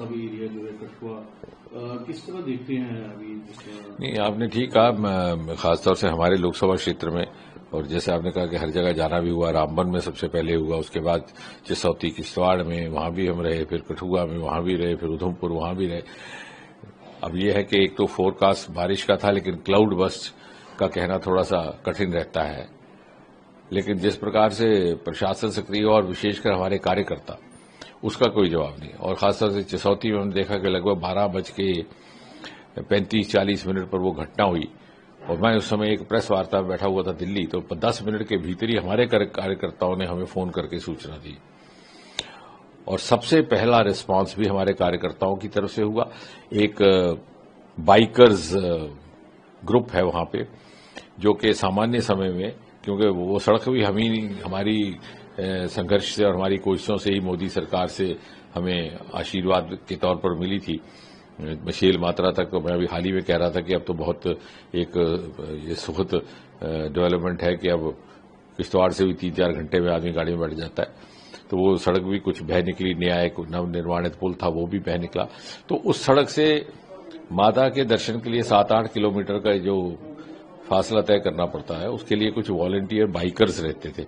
सभी एरिया जो है कठुआ, किस तरह देखते हैं अभी नहीं, आपने ठीक कहा। खासतौर से हमारे लोकसभा क्षेत्र में, और जैसे आपने कहा कि हर जगह जाना भी हुआ, रामबन में सबसे पहले हुआ, उसके बाद चिसौती किश्तवाड़ में वहां भी हम रहे, फिर कठुआ में वहां भी रहे, फिर उधमपुर वहां भी रहे। अब यह है कि एक तो फोरकास्ट बारिश का था, लेकिन क्लाउड बस्ट का कहना थोड़ा सा कठिन रहता है। लेकिन जिस प्रकार से प्रशासन सक्रिय और विशेषकर हमारे कार्यकर्ता, उसका कोई जवाब नहीं। और खासतौर से चिसौती में हमने देखा कि लगभग 12:35-40 पर वो घटना हुई, और मैं उस समय एक प्रेस वार्ता में बैठा हुआ था दिल्ली, तो 10 मिनट के भीतर ही हमारे कार्यकर्ताओं ने हमें फोन करके सूचना दी, और सबसे पहला रिस्पांस भी हमारे कार्यकर्ताओं की तरफ से हुआ। एक बाइकर्स ग्रुप है वहां पे, जो कि सामान्य समय में, क्योंकि वो सड़क भी हमारी संघर्ष से और हमारी कोशिशों से ही मोदी सरकार से हमें आशीर्वाद के तौर पर मिली थी, मिशेल मात्रा तक। तो मैं अभी हाल ही में कह रहा था कि अब तो बहुत एक ये सुखद डेवलपमेंट है कि अब किश्तवाड़ से भी 3-4 घंटे में आदमी गाड़ी में बैठ जाता है। तो वो सड़क भी कुछ बह निकली, नया एक नवनिर्माणित पुल था वो भी बह निकला। तो उस सड़क से माता के दर्शन के लिए 7-8 किलोमीटर का जो फासला तय करना पड़ता है, उसके लिए कुछ वॉलंटियर बाइकर्स रहते थे।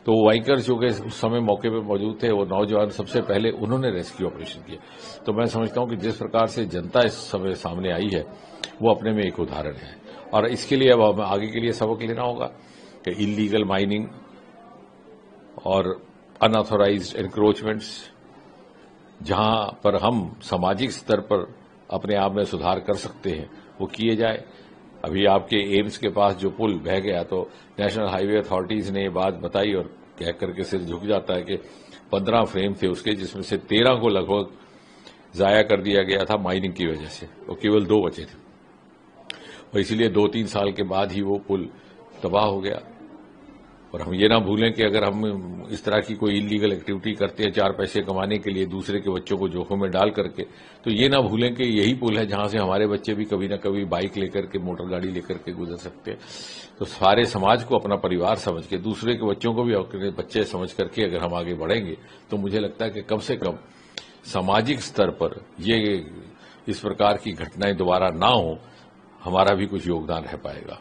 तो वो बाइकर्स जो कि उस समय मौके पे मौजूद थे, वो नौजवान सबसे पहले उन्होंने रेस्क्यू ऑपरेशन किया। तो मैं समझता हूं कि जिस प्रकार से जनता इस समय सामने आई है, वो अपने में एक उदाहरण है। और इसके लिए अब हमें आगे के लिए सबक लेना होगा कि इलीगल माइनिंग और अनऑथोराइज्ड एनक्रोचमेंट्स, जहां पर हम सामाजिक स्तर पर अपने आप में सुधार कर सकते हैं, वो किए जाए। अभी आपके एम्स के पास जो पुल बह गया, तो नेशनल हाईवे अथॉरिटीज ने ये बात बताई और कह करके सिर झुक जाता है कि 15 फ्रेम थे उसके, जिसमें से 13 को लगभग जाया कर दिया गया था माइनिंग की वजह से, और केवल 2 बचे थे, और इसीलिए 2-3 साल के बाद ही वो पुल तबाह हो गया। और हम ये ना भूलें कि अगर हम इस तरह की कोई इलीगल एक्टिविटी करते हैं 4 पैसे कमाने के लिए, दूसरे के बच्चों को जोखिम में डाल करके, तो ये ना भूलें कि यही पुल है जहां से हमारे बच्चे भी कभी ना कभी बाइक लेकर के, मोटर गाड़ी लेकर के गुजर सकते हैं। तो सारे समाज को अपना परिवार समझ के, दूसरे के बच्चों को भी अपने बच्चे समझ करके अगर हम आगे बढ़ेंगे, तो मुझे लगता है कि कम से कम सामाजिक स्तर पर ये इस प्रकार की घटनाएं दोबारा ना हो, हमारा भी कुछ योगदान रह पाएगा।